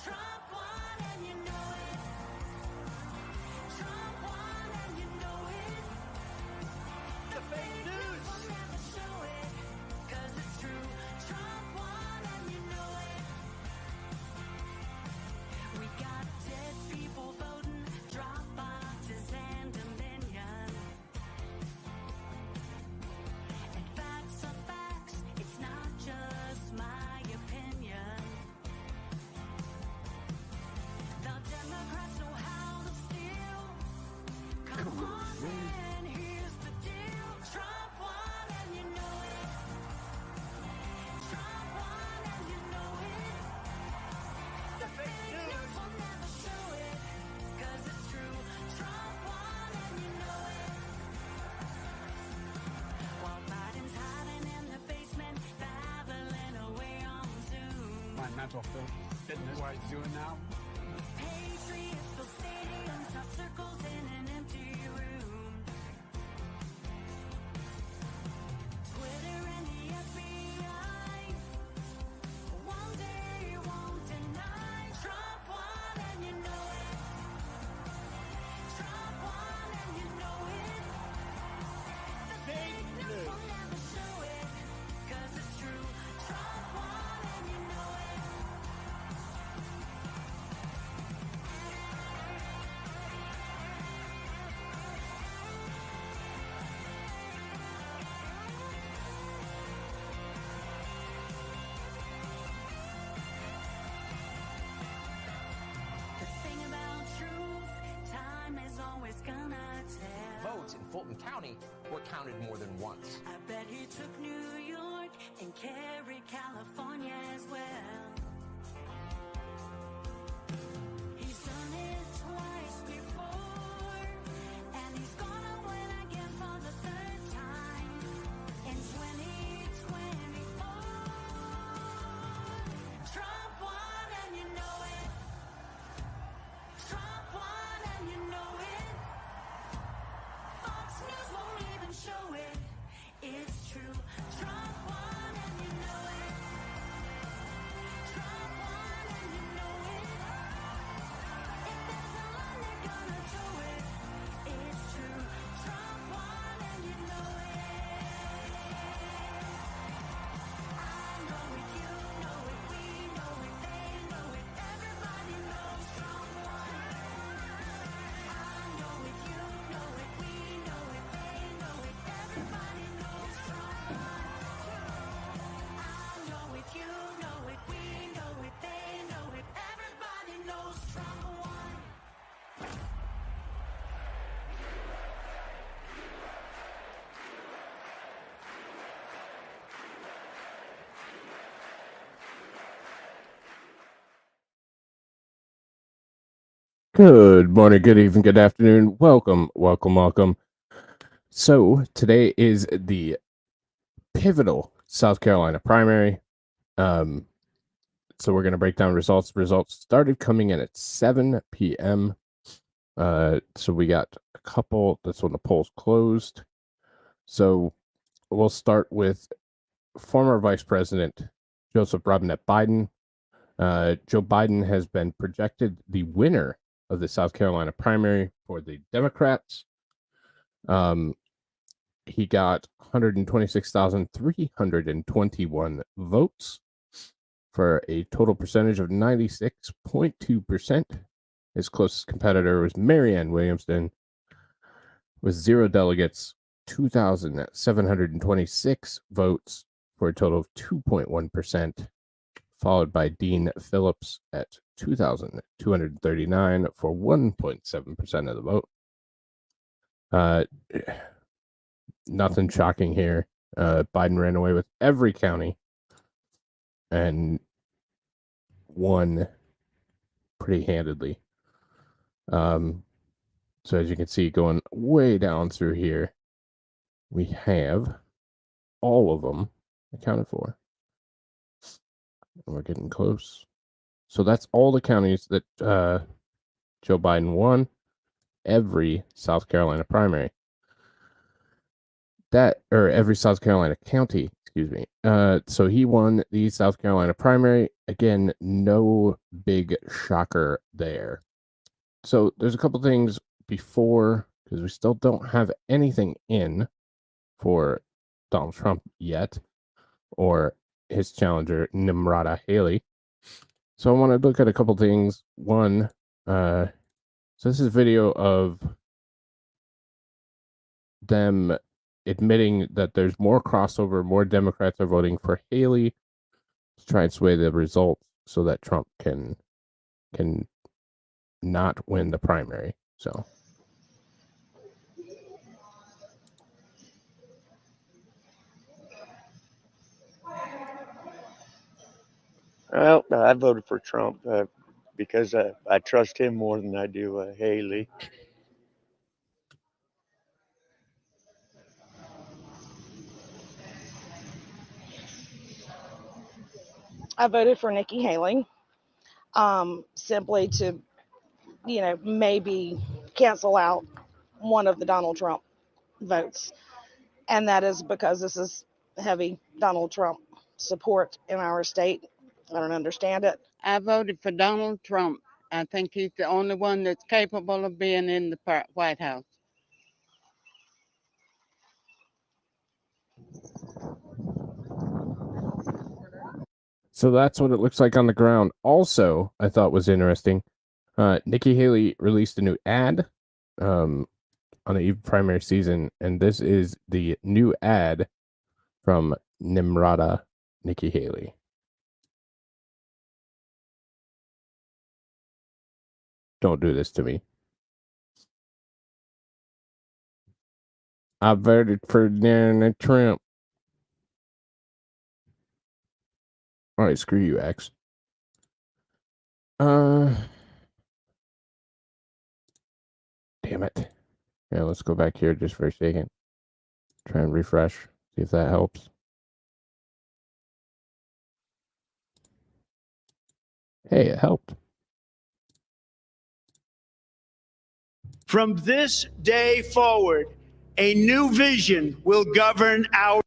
Trump won and you know it. Trump won and you know it. The fake news will never show it, 'cause it's true. Trump won and you know it. We got dead people voting, drop boxes and dominion. And facts are facts, it's not just my opinion. The Democrats know how to steal. Come on, man, here's the deal. Trump won and you know it. Trump won and you know it. The fake news will never show it, 'cause it's true. Trump won and you know it. While Biden's hiding in the basement, babbling away on Zoom. My mental fitness, what he's doing now. Patriots fill stadiums, half circles in an empty room. Twitter and the FBI, one day won't deny. Trump won and you know it. Trump won and you know it. The fake news will never show it, 'cause it's true. Trump won and you know it. The thing about truth, time is always gonna tell. Votes in Fulton County were counted more than once. I bet he took New York and carried California as well. He's done it twice before, and he's gonna win again for the third time in 2024. Trump won and you know it. Trump won and you know it. Fox News won't even show it. It's true. Trump won and you know it. Trump won and you know it. If there's a line, they're gonna tow it. It's true. Trump won and you know it. I know it, you know it, we know it, they know it. Everybody knows Trump won. I know it, you know it, we know it, they know it. Everybody knows Trump won. I know it, you know it, we know it, they know it. Everybody knows Trump won. Good morning, good evening, good afternoon. Welcome. So today is the pivotal South Carolina primary. So we're going to break down results. Results started coming in at 7 p.m. So we got a couple. That's when the polls closed. So we'll start with former Vice President Joseph Robinette Biden. Joe Biden has been projected the winner of the South Carolina primary for the Democrats. He got 126,321 votes for a total percentage of 96.2%. His closest competitor was Marianne Williamson with 0 delegates, 2,726 votes for a total of 2.1%, followed by Dean Phillips at 2,239 for 1.7% of the vote. Nothing shocking here. Biden ran away with every county and won pretty handedly. So as you can see, going way down through here, we have all of them accounted for. And we're getting close. So that's all the counties that Joe Biden won every South Carolina primary. Every South Carolina county, Excuse me. So he won the South Carolina primary. Again, no big shocker there. So there's a couple things before, because we still don't have anything in for Donald Trump yet, or his challenger, Nikki Haley. So I want to look at a couple things. One, so this is a video of them admitting that there's more crossover, more Democrats are voting for Haley to try and sway the results so that Trump can not win the primary. So Well, I voted for Trump because I trust him more than I do Haley. I voted for Nikki Haley, simply to, maybe cancel out one of the Donald Trump votes. And that is because this is heavy Donald Trump support in our state. I don't understand it. I voted for Donald Trump. I think he's the only one that's capable of being in the White House. So that's what it looks like on the ground. Also, I thought was interesting. Nikki Haley released a new ad on the eve of primary season, and this is the new ad from Nikki Haley. Don't do this to me. I voted for Donald Trump. All right, screw you, X. Damn it. Yeah, let's go back here just for a second. Try and refresh, see if that helps. Hey, it helped. From this day forward, a new vision will govern our.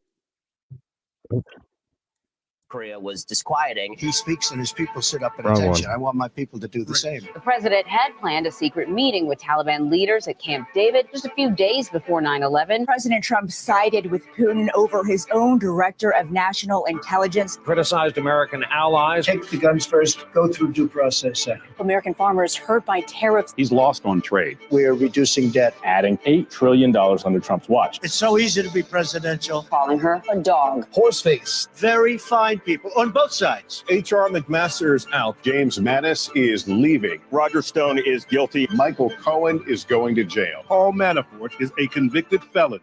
Korea was disquieting. He speaks and his people sit up at Wrong attention. one. I want my people to do the same. The president had planned a secret meeting with Taliban leaders at Camp David just a few days before 9/11. President Trump sided with Putin over his own director of national intelligence. Criticized American allies. Take the guns first, go through due process second. American farmers hurt by tariffs. He's lost on trade. We're reducing debt. Adding $8 trillion under Trump's watch. It's so easy to be presidential. Calling her a dog. Horseface. Very fine people on both sides. H.R. McMaster is out. James Mattis is leaving. Roger Stone is guilty. Michael Cohen is going to jail. Paul Manafort is a convicted felon.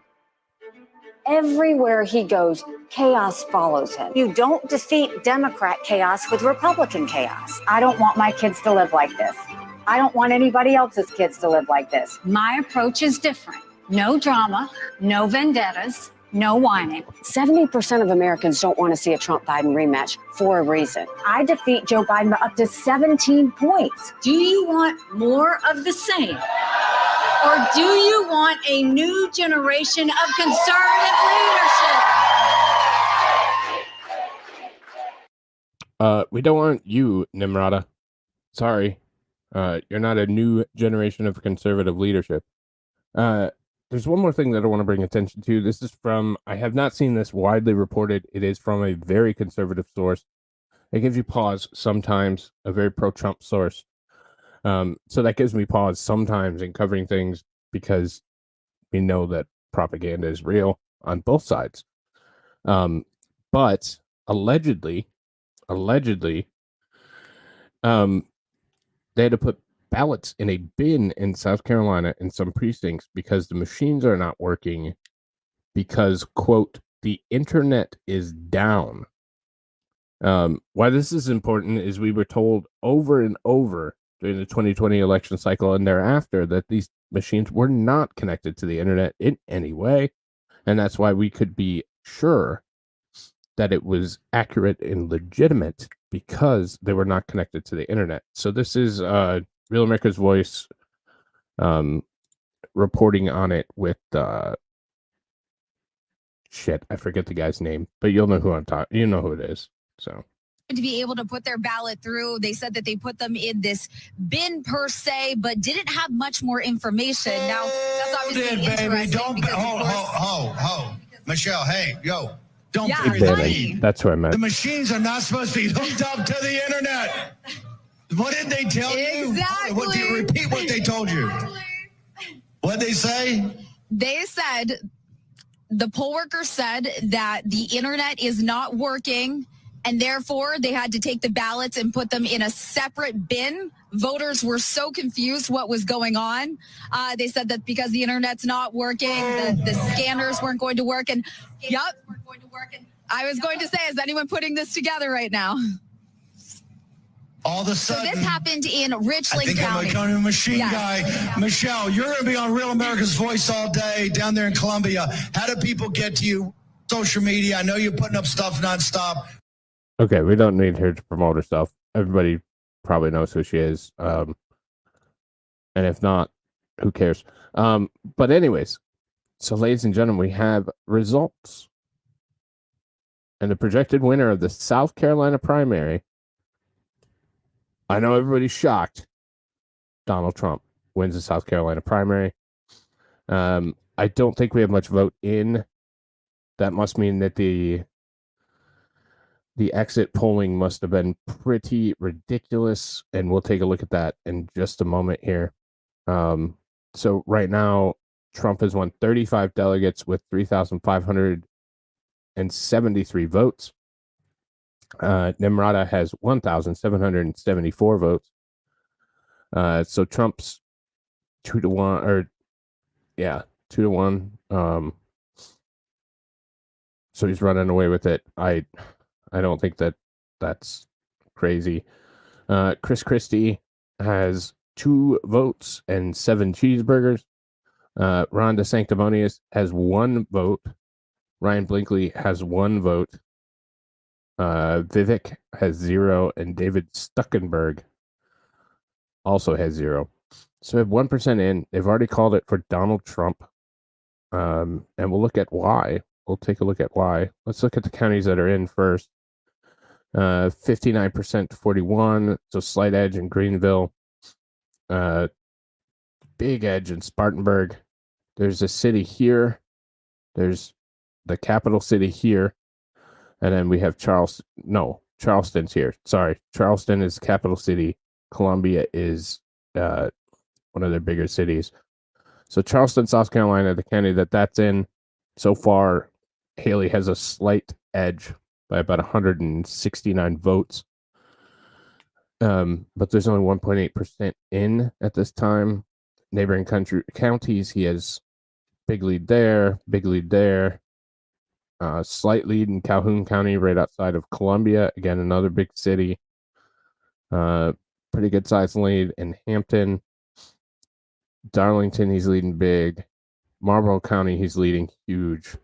Everywhere he goes, chaos follows him. You don't defeat Democrat chaos with Republican chaos. I don't want my kids to live like this. I don't want anybody else's kids to live like this. My approach is different. No drama, no vendettas, no whining. 70% of Americans don't want to see a Trump-Biden rematch for a reason. I defeat Joe Biden by up to 17 points. Do you want more of the same? Or do you want a new generation of conservative leadership? We don't want you, Nimrata. Sorry. You're not a new generation of conservative leadership. There's one more thing that I want to bring attention to. This is from, I have not seen this widely reported. It is from a very conservative source. It gives you pause sometimes, a very pro-Trump source. So that gives me pause sometimes in covering things because we know that propaganda is real on both sides. But allegedly, they had to put ballots in a bin in South Carolina in some precincts because the machines are not working because, quote, the internet is down. Why this is important is we were told over and over during the 2020 election cycle and thereafter that these machines were not connected to the internet in any way. And that's why we could be sure that it was accurate and legitimate because they were not connected to the internet. So this is Real America's Voice reporting on it with shit, I forget the guy's name, but you'll know who I'm talking. You know who it is. So to be able to put their ballot through. They said that they put them in this bin per se, but didn't have much more information. Now, that's obviously interesting. Don't ho. Michelle, hey, yo. Don't Yeah, bury the lead. that's what I meant. The machines are not supposed to be hooked up to the internet. What did they tell you? What do you repeat what they told you? What they say? They said, the poll workers said that the internet is not working, and therefore they had to take the ballots and put them in a separate bin. Voters were so confused what was going on. They said that because the internet's not working, the scanners weren't going to work. And I was going to say, is anyone putting this together right now? All of a sudden, so this happened in Richland I think County. I'm becoming a machine guy. Michelle, you're going to be on Real America's Voice all day down there in Columbia. How do people get to you? Social media. I know you're putting up stuff nonstop. Okay, we don't need her to promote herself. Everybody probably knows who she is. And if not, who cares? But anyways, so ladies and gentlemen, we have results. And the projected winner of the South Carolina primary, I know everybody's shocked. Donald Trump wins the South Carolina primary. I don't think we have much vote in. That must mean that the exit polling must have been pretty ridiculous, and we'll take a look at that in just a moment here. So right now, Trump has won 35 delegates with 3,573 votes. Nimrata has 1,774 votes. So Trump's 2-1, or 2-1. So he's running away with it. I don't think that's crazy. Chris Christie has 2 votes and 7 cheeseburgers. Ron DeSanctimonious has 1 vote. Ryan Blinkley has 1 vote. Vivek has 0, and David Stuckenberg also has 0. So we have 1% in. They've already called it for Donald Trump. And we'll look at why. We'll take a look at why. Let's look at the counties that are in first. 59% to 41, so slight edge in Greenville. Big edge in Spartanburg. There's a city here. There's the capital city here. And then we have Charleston's here. Sorry, Charleston is capital city. Columbia is one of their bigger cities. So Charleston, South Carolina, the county that's in, so far, Haley has a slight edge by about 169 votes. But there's only 1.8% in at this time. Neighboring counties, he has big lead there, slight lead in Calhoun County, right outside of Columbia. Again, another big city. Pretty good size lead in Hampton. Darlington, he's leading big. Marlborough County, he's leading huge.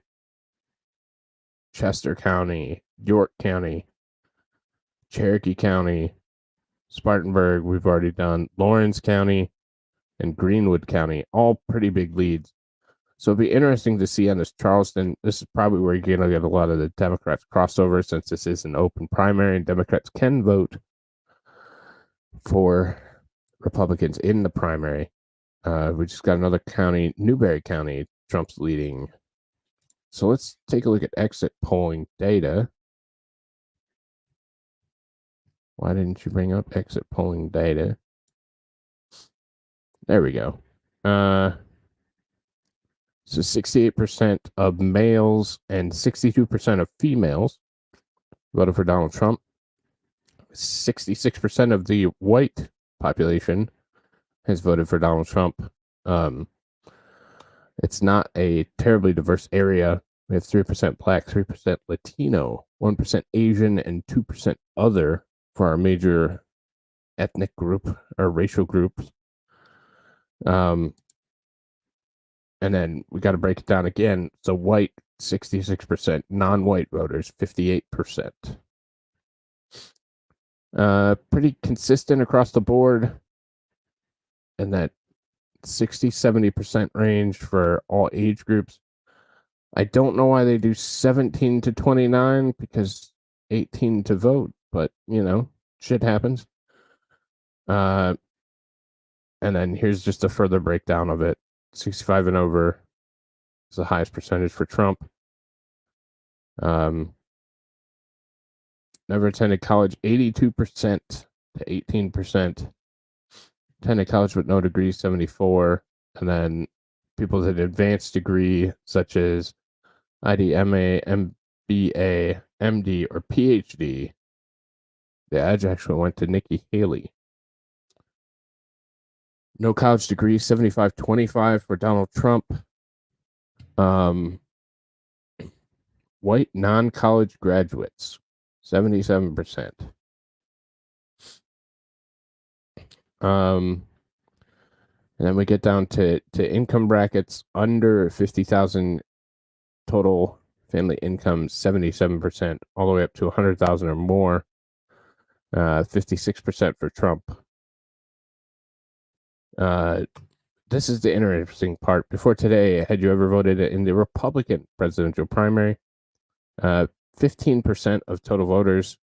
Chester County, York County, Cherokee County, Spartanburg, we've already done. Lawrence County and Greenwood County, all pretty big leads. So it'll be interesting to see on this Charleston. This is probably where you're going to get a lot of the Democrats crossover, since this is an open primary and Democrats can vote for Republicans in the primary. We just got another county, Newberry County, Trump's leading. So let's take a look at exit polling data. Why didn't you bring up exit polling data? There we go. So 68% of males and 62% of females voted for Donald Trump. 66% of the white population has voted for Donald Trump. It's not a terribly diverse area. We have 3% black, 3% Latino, 1% Asian, and 2% other for our major ethnic group or racial groups. And then we got to break it down again. So white, 66%, non-white voters, 58%. Pretty consistent across the board. And that 60-70% range for all age groups. I don't know why they do 17 to 29 because 18 to vote, but shit happens. And then here's just a further breakdown of it. 65 and over is the highest percentage for Trump. Never attended college, 82% to 18%. Attended college with no degree, 74. And then people with an advanced degree, such as ID, MA, MBA, MD, or PhD, the edge actually went to Nikki Haley. No college degree, 75-25 for Donald Trump. White non-college graduates, 77%. And then we get down to income brackets under 50,000 total family income, 77%, all the way up to 100,000 or more, 56% for Trump. This is the interesting part. Before today, had you ever voted in the Republican presidential primary? 15% of total voters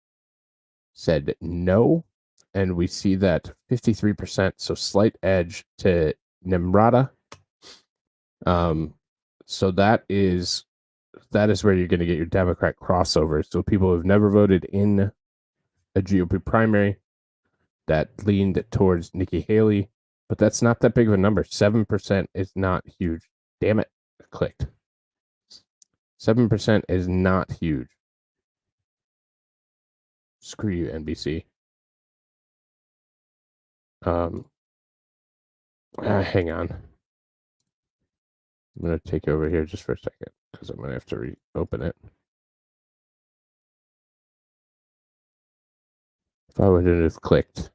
said no, and we see that 53%, so slight edge to Nimrata. So that is where you're going to get your Democrat crossover. So people who have never voted in a GOP primary that leaned towards Nikki Haley, but that's not that big of a number. 7% is not huge. Damn it, I clicked. 7% is not huge. Screw you, NBC. Hang on. I'm going to take over here just for a second because I'm going to have to reopen it. If I would have clicked.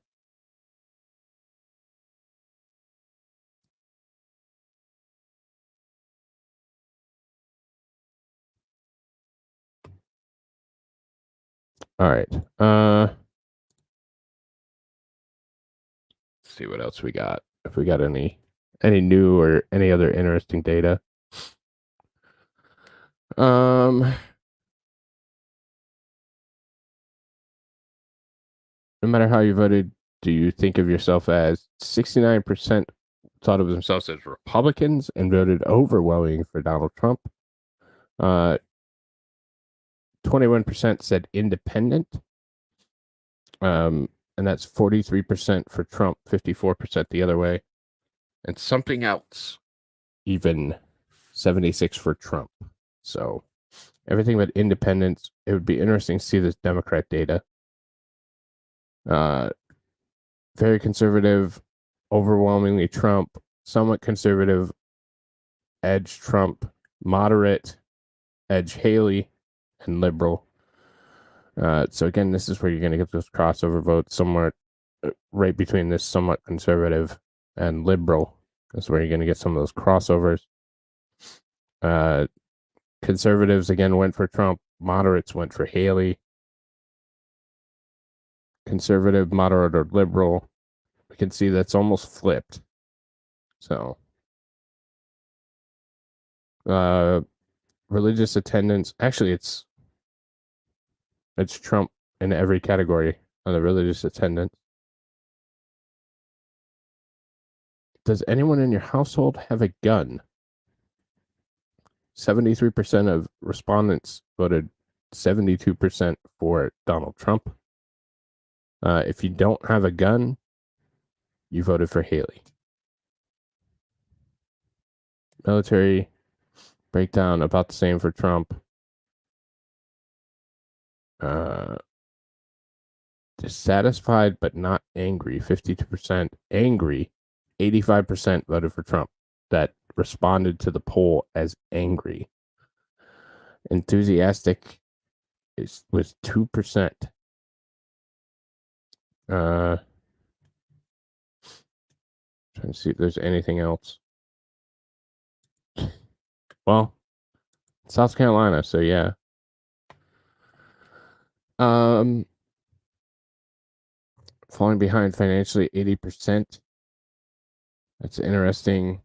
All right. Let's see what else we got. If we got any new or any other interesting data. No matter how you voted, do you think of yourself as 69% thought of themselves as Republicans and voted overwhelming for Donald Trump? 21% said independent. And that's 43% for Trump, 54% the other way. And something else, even 76 for Trump. So everything but independents. It would be interesting to see this Democrat data. Very conservative, overwhelmingly Trump, somewhat conservative, edge Trump, moderate, edge Haley, and liberal. So again, this is where you're going to get those crossover votes somewhere right between this somewhat conservative and liberal. That's where you're going to get some of those crossovers. Conservatives again went for Trump. Moderates went for Haley. Conservative, moderate, or liberal. We can see that's almost flipped. So, religious attendance. Actually, it's Trump in every category on the religious attendance. Does anyone in your household have a gun? 73% of respondents voted 72% for Donald Trump. If you don't have a gun, you voted for Haley. Military breakdown, about the same for Trump. Dissatisfied but not angry, 52%. Angry, 85% voted for Trump. That responded to the poll as angry. Enthusiastic was 2%. Trying to see if there's anything else. Well, South Carolina, so yeah. Falling behind financially, 80%. That's interesting.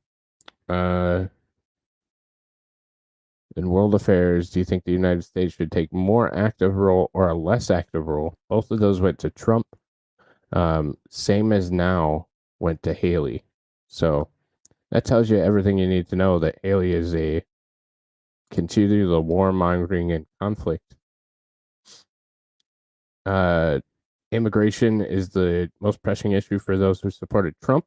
In world affairs, do you think the United States should take more active role or a less active role? Both of those went to Trump. Same as now went to Haley. So that tells you everything you need to know that Haley is a continue the warmongering and conflict. Immigration is the most pressing issue for those who supported Trump.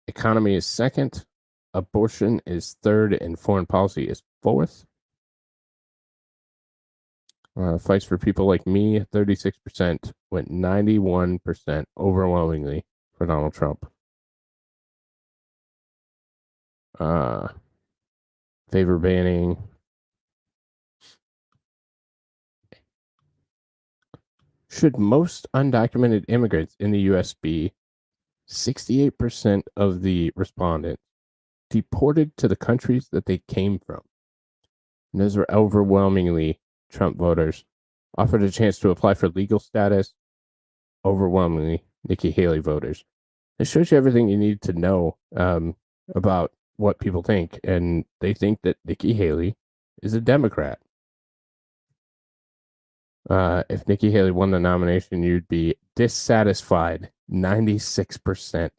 Economy is second. Abortion is third, and foreign policy is fourth. Fights for people like me, 36%, went 91% overwhelmingly for Donald Trump. Favor banning. Should most undocumented immigrants in the U.S. be 68% of the respondents deported to the countries that they came from? And those were overwhelmingly Trump voters. Offered a chance to apply for legal status, overwhelmingly Nikki Haley voters. It shows you everything you need to know about what people think. And they think that Nikki Haley is a Democrat. If Nikki Haley won the nomination, you'd be dissatisfied. 96%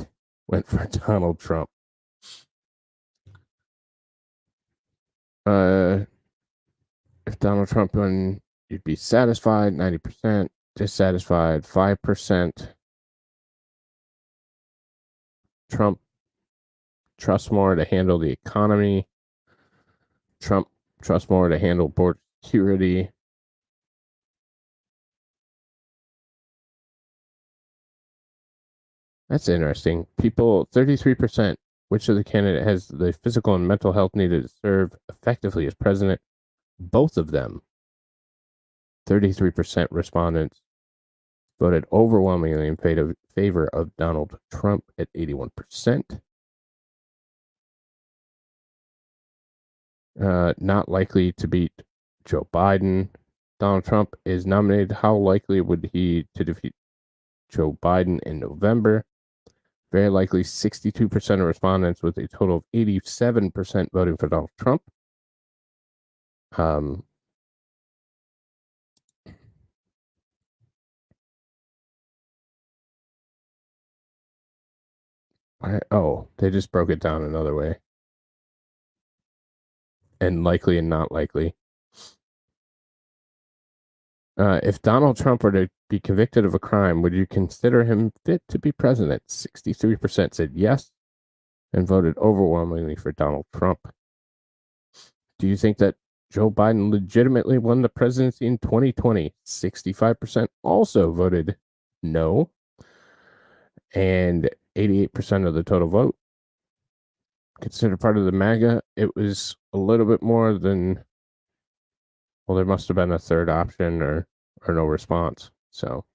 went for Donald Trump. If Donald Trump won, you'd be satisfied. 90%. Dissatisfied. 5%. Trump trusts more to handle the economy. Trump trusts more to handle border security. That's interesting. People, 33%, which of the candidate has the physical and mental health needed to serve effectively as president? Both of them. 33% respondents voted overwhelmingly in favor of Donald Trump at 81%. Not likely to beat Joe Biden. Donald Trump is nominated. How likely would he to defeat Joe Biden in November? Very likely 62% of respondents, with a total of 87% voting for Donald Trump. They just broke it down another way. And likely and not likely. If Donald Trump were to be convicted of a crime, would you consider him fit to be president? 63% said yes and voted overwhelmingly for Donald Trump. Do you think that Joe Biden legitimately won the presidency in 2020? 65% also voted no. And 88% of the total vote. Considered part of the MAGA, it was a little bit more than... Well, there must have been a third option or no response. So,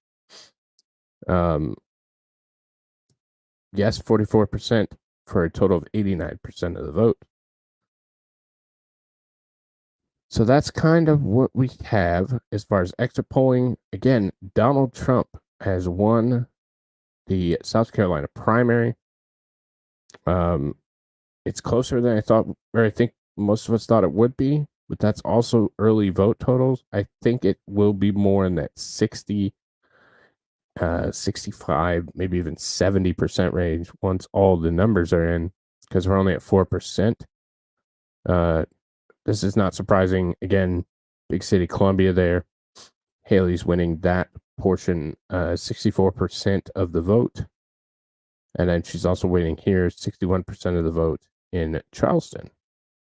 yes, 44% for a total of 89% of the vote. So that's kind of what we have as far as exit polling. Again, Donald Trump has won the South Carolina primary. It's closer than I thought, or I think most of us thought it would be. But that's also early vote totals. I think it will be more in that 60, 65, maybe even 70% range once all the numbers are in, because we're only at 4%. This is not surprising. Again, big city Columbia there. Haley's winning that portion, 64% of the vote. And then she's also winning here, 61% of the vote in Charleston.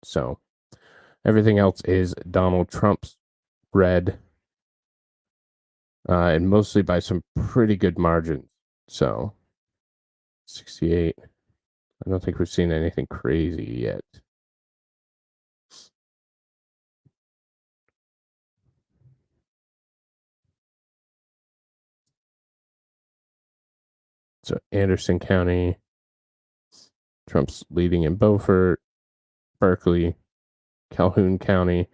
So everything else is Donald Trump's red, and mostly by some pretty good margins. So, 68. I don't think we've seen anything crazy yet. So, Anderson County, Trump's leading in Beaufort, Berkeley, Calhoun County.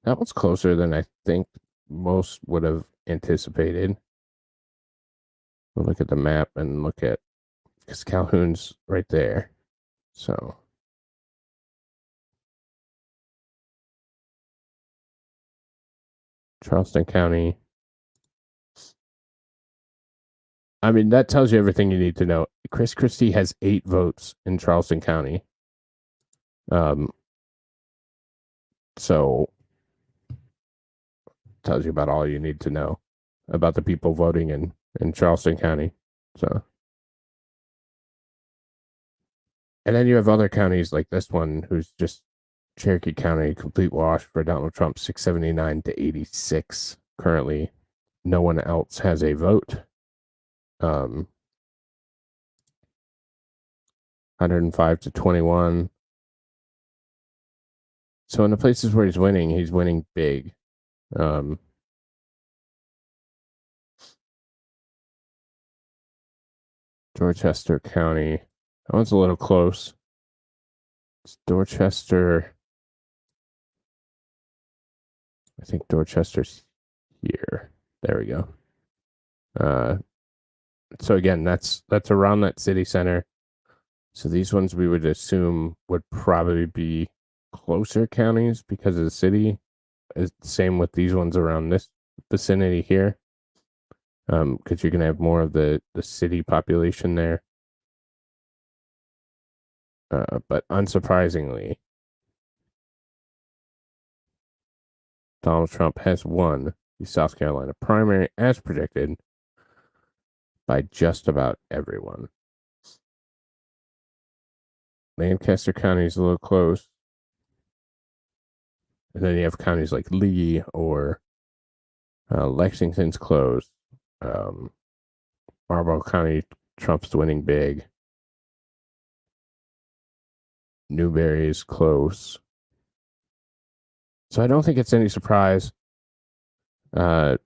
That one's closer than I think most would have anticipated. We'll look at the map and look at, because Calhoun's right there. So Charleston County. I mean, that tells you everything you need to know. Chris Christie has 8 votes in Charleston County. So tells you about all you need to know about the people voting in Charleston County. So, and then you have other counties like this one, who's just Cherokee County, complete wash for Donald Trump, 679 to 86. Currently, no one else has a vote. 105 to 21. So in the places where he's winning big. Dorchester County. That one's a little close. It's Dorchester. I think Dorchester's here. There we go. So again, that's around that city center. So these ones we would assume would probably be closer counties because of the city. It's the same with these ones around this vicinity here. Because you're gonna have more of the city population there. But unsurprisingly, Donald Trump has won the South Carolina primary as predicted by just about everyone. Lancaster County is a little close. And then you have counties like Lee or Lexington's close. Marlboro County, Trump's winning big. Newberry is close. So I don't think it's any surprise that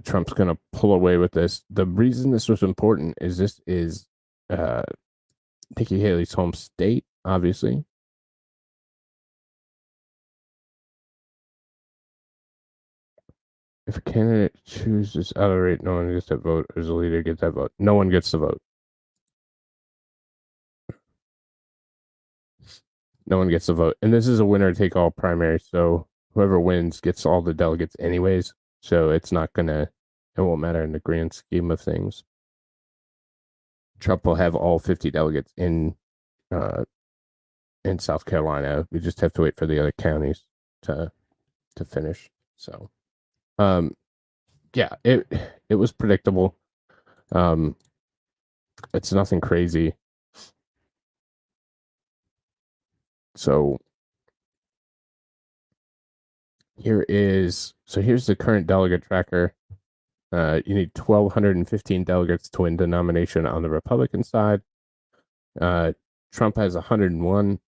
Trump's going to pull away with this. The reason this was important is this is Nikki Haley's home state, obviously. If a candidate chooses out of rate, no one gets that vote. As a leader gets that vote. No one gets the vote. No one gets the vote. And this is a winner-take-all primary, so whoever wins gets all the delegates anyways. So it's not gonna, it won't matter in the grand scheme of things. Trump will have all 50 delegates in South Carolina. We just have to wait for the other counties to finish. So, yeah, it was predictable. It's nothing crazy. So here's the current delegate tracker. You need 1,215 delegates to win the nomination on the Republican side. Trump has 101.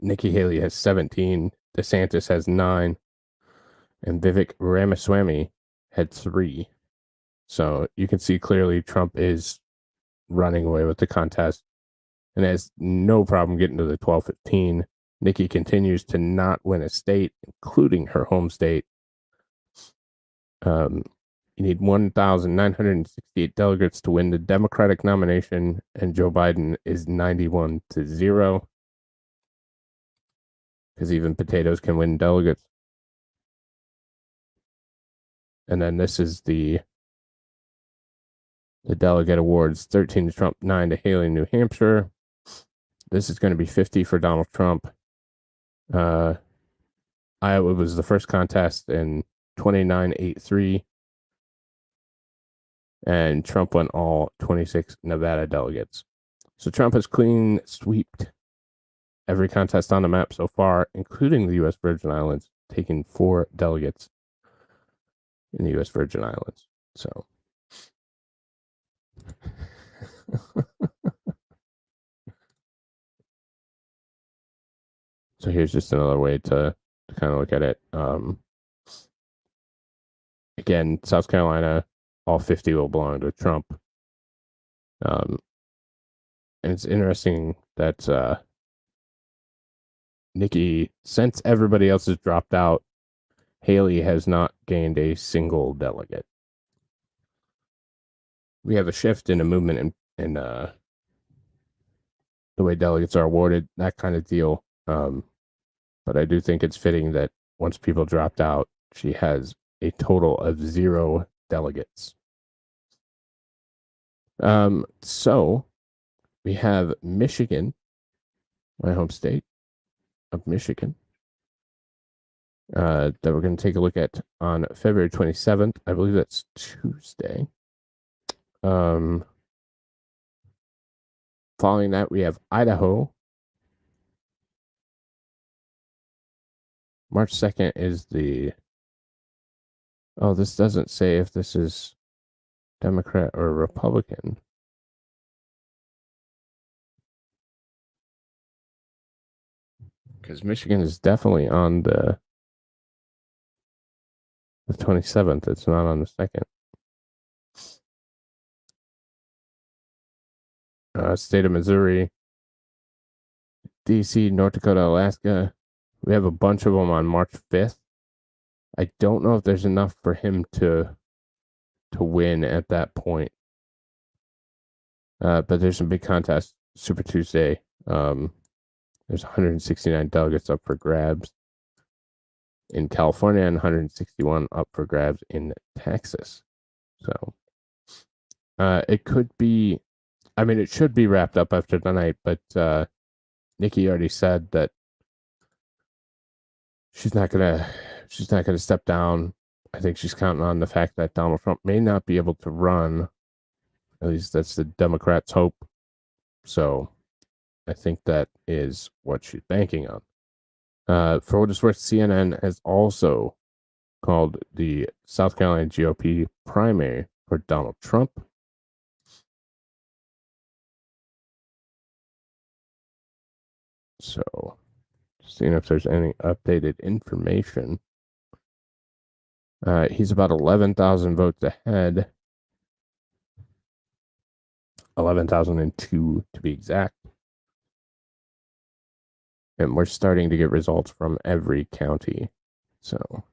Nikki Haley has 17. DeSantis has 9. And Vivek Ramaswamy had 3. So you can see clearly Trump is running away with the contest and has no problem getting to the 12-15. Nikki continues to not win a state, including her home state. You need 1,968 delegates to win the Democratic nomination, and Joe Biden is 91 to 0. Because even potatoes can win delegates. And then this is the delegate awards: 13 to Trump, 9 to Haley, New Hampshire. This is going to be 50 for Donald Trump. Iowa was the first contest in 29-8-3. And Trump won all 26 Nevada delegates. So Trump has clean sweeped every contest on the map so far, including the U.S. Virgin Islands, taking 4 delegates in the U.S. Virgin Islands. So so here's just another way to kind of look at it. Again, South Carolina, all 50 will belong to Trump. And it's interesting that Nikki, since everybody else has dropped out, Haley has not gained a single delegate. We have a shift in a movement in the way delegates are awarded, that kind of deal. But I do think it's fitting that once people dropped out, she has a total of 0 delegates. So we have Michigan, my home state of Michigan, that we're going to take a look at on February 27th. I believe that's Tuesday. Following that, we have Idaho. March 2nd is the... Oh, this doesn't say if this is Democrat or Republican. Because Michigan is definitely on the 27th. It's not on the 2nd. State of Missouri, DC, North Dakota, Alaska. We have a bunch of them on March 5th. I don't know if there's enough for him to win at that point. But there's some big contests. Super Tuesday. There's 169 delegates up for grabs in California and 161 up for grabs in Texas. So it could be, I mean, it should be wrapped up after tonight, but Nikki already said that she's not gonna step down. I think she's counting on the fact that Donald Trump may not be able to run. At least that's the Democrats' hope. So I think that is what she's banking on. For what it's worth, CNN has also called the South Carolina GOP primary for Donald Trump. So, seeing if there's any updated information. He's about 11,000 votes ahead. 11,002 to be exact. And we're starting to get results from every county. So,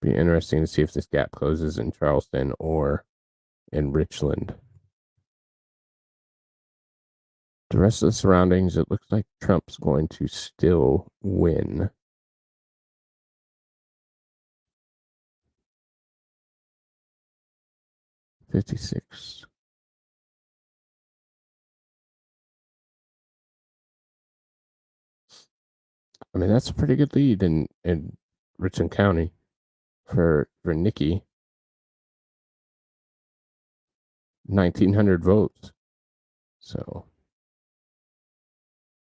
be interesting to see if this gap closes in Charleston or in Richland. The rest of the surroundings, it looks like Trump's going to still win. $56. I mean, that's a pretty good lead in Richland County for Nikki. 1,900 votes. So,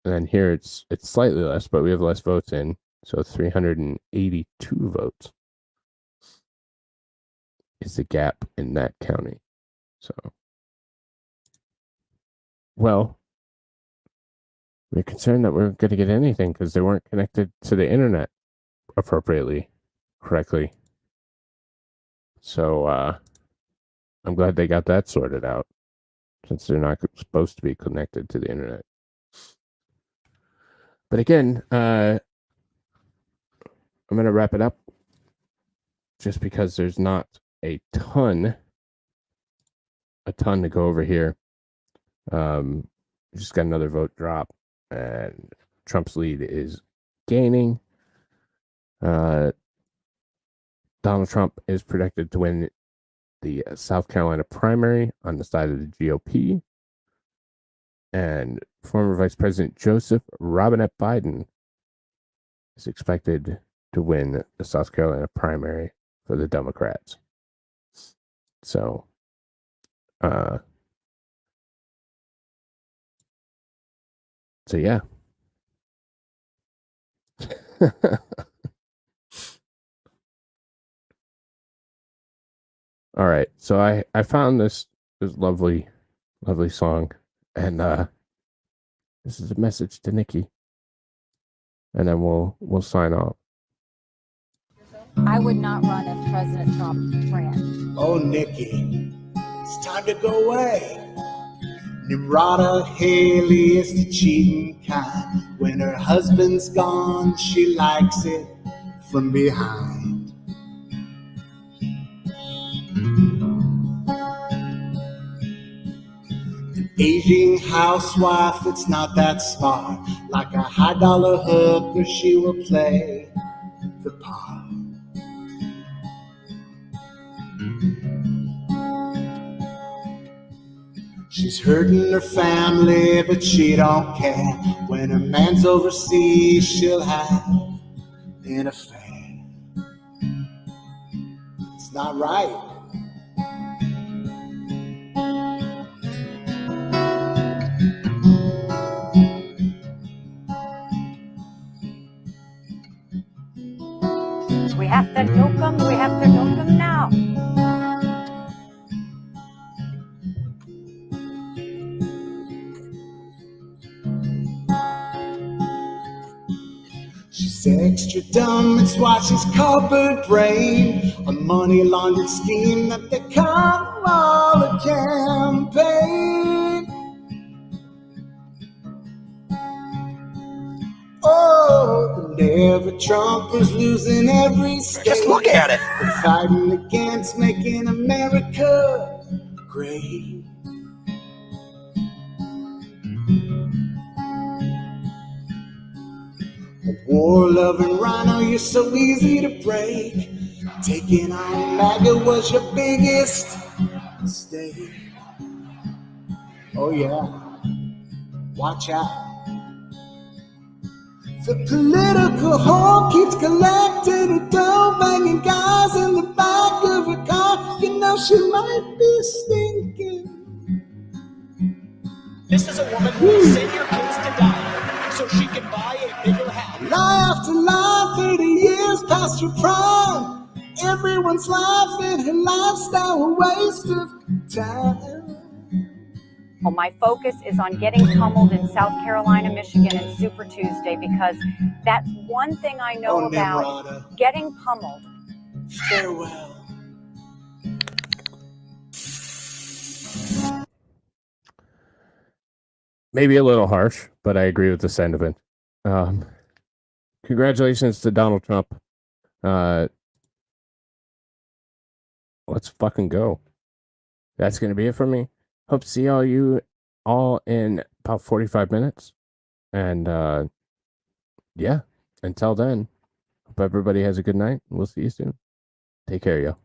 and then here it's slightly less, but we have less votes in, so 382 votes is the gap in that county. So, well, we're concerned that we're going to get anything because they weren't connected to the internet correctly. So, I'm glad they got that sorted out since they're not supposed to be connected to the internet. But again, I'm going to wrap it up just because there's not a ton to go over here. Just got another vote drop, and Trump's lead is gaining. Donald Trump is projected to win the South Carolina primary on the side of the GOP. And former Vice President Joseph Robinette Biden is expected to win the South Carolina primary for the Democrats. So, yeah. All right. So I found this lovely song, and this is a message to Nikki, and then we'll sign off. I would not run if President Trump ran. Oh, Nikki, it's time to go away. Nimrata Haley is the cheating kind. When her husband's gone, she likes it from behind. aging housewife that's not that smart. Like a high-dollar hooker, she will play the part. She's hurting her family, but she don't care. When her man's overseas, she'll have an affair. It's not right. We have to nuke them. We have to nuke them now. She's extra dumb, it's why she's coppered brain. A money laundering scheme that they call a campaign. Oh, and every Trumper's losing every state. Just look at it. They're fighting against making America great. A war-loving rhino, you're so easy to break. Taking on MAGA was your biggest mistake. Oh yeah, watch out. The political whore keeps collecting her dough, banging guys in the back of her car. You know she might be stinking. This is a woman who will send your kids to die so she can buy a bigger house. Lie after lie, 30 years past her prime. Everyone's laughing, her lifestyle a waste of time. Well, my focus is on getting pummeled in South Carolina, Michigan, and Super Tuesday, because that's one thing I know about Nimrata. getting pummeled. Farewell. Maybe a little harsh, but I agree with the sentiment. Congratulations to Donald Trump. Let's fucking go. That's going to be it for me. Hope to see you all in about 45 minutes. And yeah, until then, hope everybody has a good night. We'll see you soon. Take care, y'all.